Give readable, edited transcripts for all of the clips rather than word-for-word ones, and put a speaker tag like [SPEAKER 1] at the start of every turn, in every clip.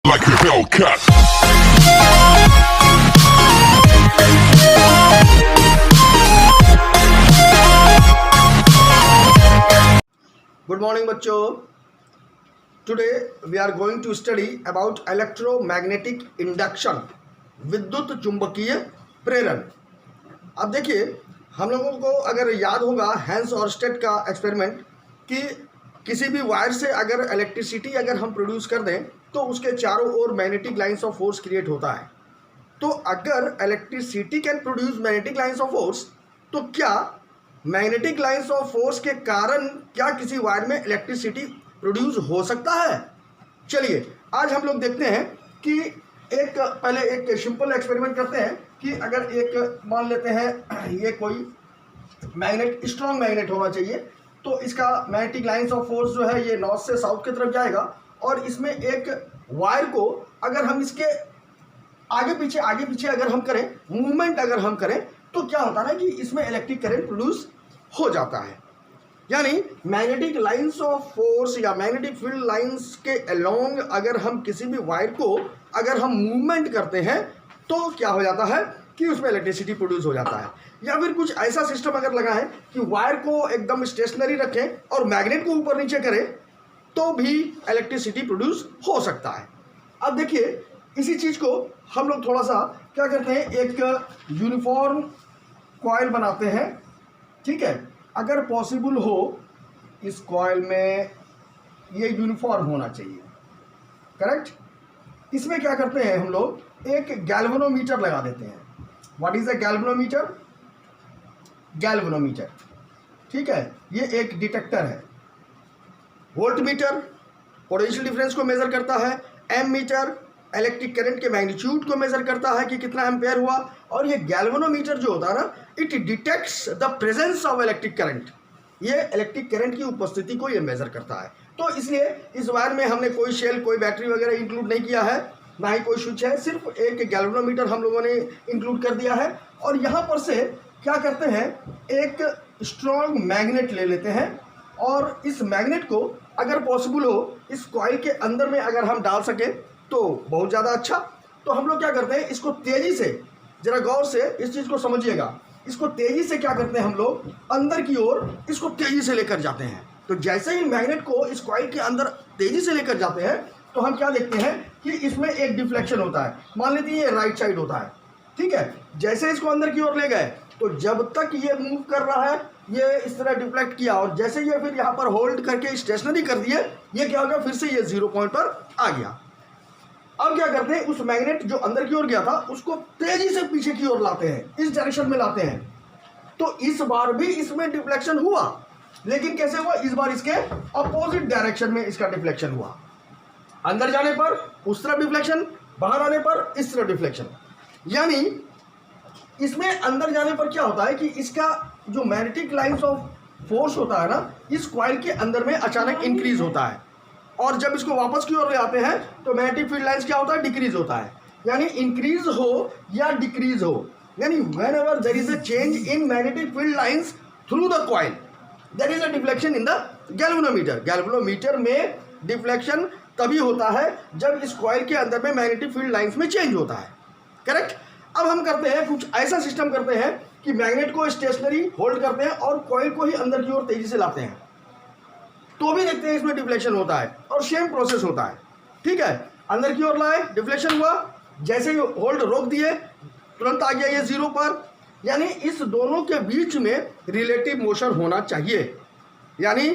[SPEAKER 1] like a Hellcat.
[SPEAKER 2] Good morning बच्चों. Today we are going to study about electromagnetic induction, विद्युत चुंबकीय प्रेरण. अब देखिए, हम लोगों को अगर याद होगा हैंस ऑरस्टेड का एक्सपेरिमेंट कि किसी भी वायर से अगर इलेक्ट्रिसिटी अगर हम प्रोड्यूस कर दें तो उसके चारों ओर magnetic lines of force create होता है. तो अगर electricity can produce magnetic lines of force, तो क्या मैग्नेटिक लाइंस ऑफ फोर्स के कारण क्या किसी वायर में इलेक्ट्रिसिटी प्रोड्यूस हो सकता है? चलिए आज हम लोग देखते हैं कि पहले एक सिंपल एक्सपेरिमेंट करते हैं कि अगर एक मान लेते हैं ये कोई मैग्नेट, स्ट्रॉन्ग मैग्नेट होना चाहिए, तो इसका मैग्नेटिक लाइंस ऑफ फोर्स जो है ये नॉर्थ से साउथ की तरफ जाएगा और इसमें एक वायर को अगर हम इसके आगे पीछे अगर हम करें, मूवमेंट अगर हम करें, तो क्या होता है ना कि इसमें इलेक्ट्रिक करंट प्रोड्यूस हो जाता है. यानी मैग्नेटिक लाइंस ऑफ फोर्स या मैग्नेटिक फील्ड लाइंस के अलोंग अगर हम किसी भी वायर को अगर हम मूवमेंट करते हैं तो क्या हो जाता है कि उसमें इलेक्ट्रिसिटी प्रोड्यूस हो जाता है. या फिर कुछ ऐसा सिस्टम अगर लगाएं कि वायर को एकदम स्टेशनरी रखें और मैग्नेट को ऊपर नीचे करें तो भी इलेक्ट्रिसिटी प्रोड्यूस हो सकता है. अब देखिए, इसी चीज़ को हम लोग थोड़ा सा क्या करते हैं, एक यूनिफॉर्म कॉइल बनाते हैं. ठीक है, अगर पॉसिबल हो इस कॉइल में ये यूनिफॉर्म होना चाहिए, करेक्ट. इसमें क्या करते हैं हम लोग, एक गैल्वेनोमीटर लगा देते हैं. What is a galvanometer? Galvanometer, ठीक है, ये एक डिटेक्टर है. वोल्टमीटर पोटेंशियल डिफरेंस को मेजर करता है. एमीटर इलेक्ट्रिक करंट के मैग्नीट्यूड को मेजर करता है कि कितना एम्पेयर हुआ. और ये गैल्वेनोमीटर जो होता है ना, it detects the presence of electric current. ये इलेक्ट्रिक करंट की उपस्थिति को ये मेजर करता है. तो इसलिए इस वायर में हमने कोई शेल, कोई बैटरी वगैरह इंक्लूड नहीं किया है, ना ही कोई स्विच है, सिर्फ एक गैल्वेनोमीटर हम लोगों ने इंक्लूड कर दिया है. और यहाँ पर से क्या करते हैं, एक स्ट्रॉन्ग मैग्नेट ले लेते हैं और इस मैग्नेट को अगर पॉसिबल हो इस कॉइल के अंदर में अगर हम डाल सके तो बहुत ज़्यादा अच्छा. तो हम लोग क्या करते हैं, इसको तेज़ी से, ज़रा गौर से इस चीज़ को समझिएगा, इसको तेज़ी से क्या करते हैं हम लोग, अंदर की ओर इसको तेज़ी से लेकर जाते हैं. तो जैसे ही मैग्नेट को इस कॉइल के अंदर तेज़ी से लेकर जाते हैं तो हम क्या देखते हैं कि इसमें एक डिफ्लेक्शन होता है. मान लेते हैं ये राइट साइड होता है, ठीक है. जैसे इसको अंदर की ओर ले गए तो जब तक ये मूव कर रहा है ये इस तरह डिफ्लेक्ट किया और जैसे ये फिर यहाँ पर होल्ड करके स्टेशनरी कर दिए, ये क्या हो गया, फिर से ये 0 पॉइंट पर आ गया. अब क्या करते हैं, उस मैग्नेट जो अंदर की ओर गया था उसको तेजी से पीछे की ओर लाते हैं, इस डायरेक्शन में लाते हैं. तो इस बार भी इसमें डिफ्लेक्शन हुआ, लेकिन कैसे हुआ, इस बार इसके अपोजिट डायरेक्शन में इसका डिफ्लेक्शन हुआ. अंदर जाने पर उस तरफ डिफ्लेक्शन, बाहर आने पर इस तरफ डिफ्लेक्शन. यानी इसमें अंदर जाने पर क्या होता है कि इसका जो मैग्नेटिक लाइंस ऑफ फोर्स होता है ना, इस कॉइल के अंदर में अचानक इंक्रीज होता है. और जब इसको वापस की ओर ले आते हैं तो मैग्नेटिक फील्ड लाइंस क्या होता है, डिक्रीज होता है. यानी इंक्रीज हो या डिक्रीज हो, यानी whenever there is a change in magnetic field lines through the coil, there is a deflection in the galvanometer. Galvanometer में डिफ्लेक्शन तभी होता है जब इस कॉइल के अंदर में मैग्नेटिक फील्ड लाइंस में चेंज होता है, करेक्ट. अब हम करते हैं कुछ ऐसा सिस्टम करते हैं कि मैग्नेट को स्टेशनरी होल्ड करते हैं और कॉइल को ही अंदर की ओर तेजी से लाते हैं, तो भी देखते हैं इसमें डिफ्लेक्शन होता है और सेम प्रोसेस होता है. ठीक है, अंदर की ओर लाए, डिफ्लेक्शन हुआ, जैसे ही होल्ड रोक दिए तुरंत आ गया ये 0 पर. यानी इस दोनों के बीच में रिलेटिव मोशन होना चाहिए. यानी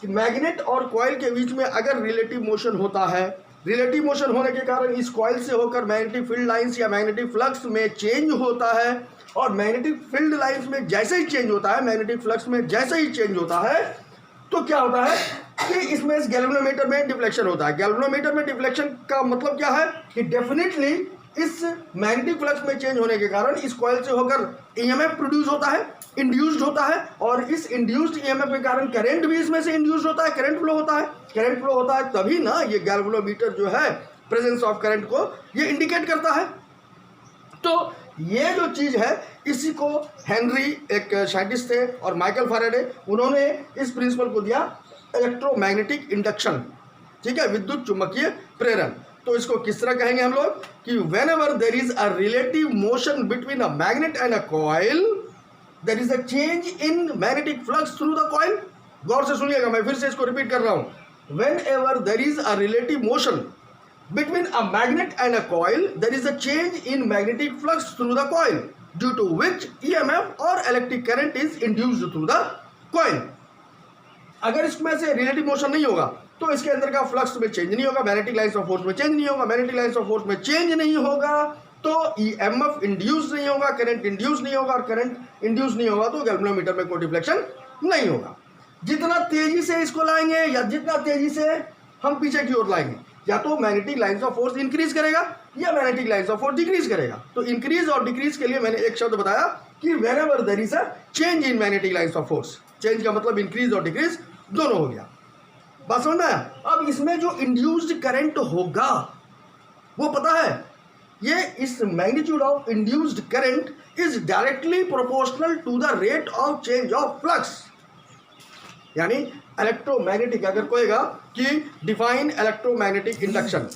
[SPEAKER 2] मैग्नेट और कॉइल के बीच में अगर रिलेटिव मोशन होता है, रिलेटिव मोशन होने के कारण इस कॉइल से होकर मैग्नेटिक फील्ड लाइंस या मैग्नेटिक फ्लक्स में चेंज होता है. और मैग्नेटिक फील्ड लाइंस में जैसे ही चेंज होता है, मैग्नेटिक फ्लक्स में जैसे ही चेंज होता है, तो क्या होता है कि इसमें इस गैल्वेनोमीटर में डिफ्लेक्शन होता है. गैल्वेनोमीटर में डिफ्लेक्शन का मतलब क्या है कि डेफिनेटली इस मैग्नेटिक फ्लक्स में चेंज होने के कारण इस कॉइल से होकर ईएमएफ प्रोड्यूस होता है, इंड्यूस्ड होता है. और इस इंड्यूस्ड ईएमएफ के कारण करंट भी इसमें से इंड्यूस्ड होता है, करंट फ्लो होता है. करंट फ्लो होता है तभी ना ये गैल्वेनोमीटर जो है प्रेजेंस ऑफ करंट को ये इंडिकेट करता है. तो ये जो चीज़ है इसी को हेनरी, एक साइंटिस्ट थे, और माइकल फैराडे, उन्होंने इस प्रिंसिपल को दिया इलेक्ट्रोमैग्नेटिक इंडक्शन. ठीक है, विद्युत चुम्बकीय प्रेरण. तो इसको किस तरह कहेंगे हम लोग कि whenever there is a relative motion between a magnet and a coil there is a change in magnetic flux through the coil. गौर से सुनिएगा, मैं फिर से इसको रिपीट कर रहा हूं। When ever there is a relative motion between a magnet and a coil there is a change in magnetic flux through the coil due to which EMF or electric current is induced through the coil। अगर इसमें से relative motion नहीं होगा तो इसके अंदर का flux में चेंज नहीं होगा, मैग्नेटिक लाइंस ऑफ फोर्स में चेंज नहीं होगा, मैग्नेटिक लाइंस ऑफ फोर्स में चेंज नहीं होगा तो EMF इंड्यूस नहीं होगा, करंट इंड्यूस नहीं होगा, और करंट इंड्यूस नहीं होगा तो गैल्वेनोमीटर में कोई डिफ्लेक्शन नहीं होगा। जितना तेजी से इसको लाएंगे या जितना तेजी से हम पीछे की ओर लाएंगे, या तो magnetic lines of force increase करेगा या magnetic lines of force decrease करेगा। तो इंक्रीज और डिक्रीज के लिए मैंने एक शब्द बताया कि whenever there is a change in magnetic lines of force. Change का मतलब इंक्रीज और डिक्रीज दोनों हो गया। बात समझ में आया? अब इसमें जो इंड्यूस्ड करंट होगा वो पता है, ये इस magnitude of induced current is directly proportional to the rate of change of flux. यानी इलेक्ट्रोमैग्नेटिक, अगर कोईगा कि डिफाइन इलेक्ट्रोमैग्नेटिक इंडक्शन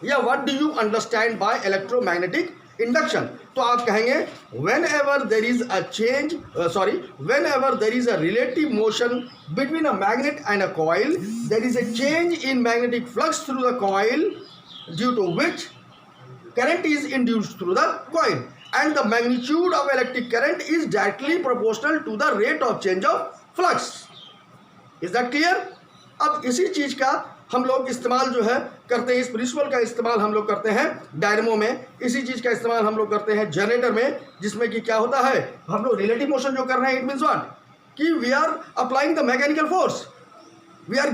[SPEAKER 2] या what do you understand by electromagnetic induction, तो आप कहेंगे whenever there is a change whenever there is a relative motion between a magnet and a coil there is a change in magnetic flux through the coil due to which current is induced through the coil and the magnitude of electric current is directly proportional to the rate of change of flux. Is that clear? अब इसी चीज का हम लोग इस्तेमाल जो है करते हैं, इस प्रिंसिपल का इस्तेमाल हम लोग करते हैं डायनेमो में, इसी चीज का इस्तेमाल हम लोग करते हैं जनरेटर में, जिसमें कि क्या होता है, हम लोग रिलेटिव मोशन जो कर रहे हैं, इट मींस व्हाट कि we are applying the mechanical force, we are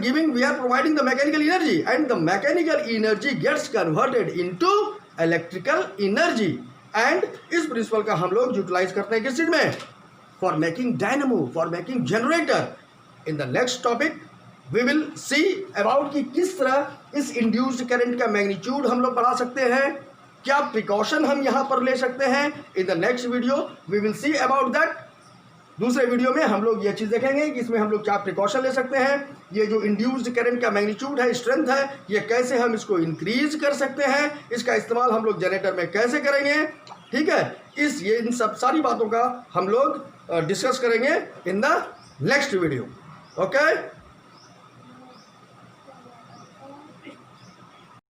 [SPEAKER 2] providing the mechanical energy and the mechanical energy gets converted into electrical energy. And इस प्रिंसिपल का हम लोग यूटिलाइज करते हैं किस चीज में? For making dynamo, for making generator. In the next topic we will see about कि किस तरह इस इंड्यूस्ड करंट का मैग्नीट्यूड हम लोग बढ़ा सकते हैं, क्या प्रिकॉशन हम यहाँ पर ले सकते हैं। In the next video we will see about that. दूसरे वीडियो में हम लोग ये चीज़ देखेंगे कि इसमें हम लोग क्या प्रिकॉशन ले सकते हैं, ये जो इंड्यूस्ड करंट का मैग्नीट्यूड है, स्ट्रेंथ है, ये कैसे हम इसको इंक्रीज कर सकते हैं, इसका इस्तेमाल हम लोग जनरेटर में कैसे करेंगे। ठीक है, इन सब सारी बातों का हम लोग डिस्कस करेंगे इन द नेक्स्ट वीडियो। Okay?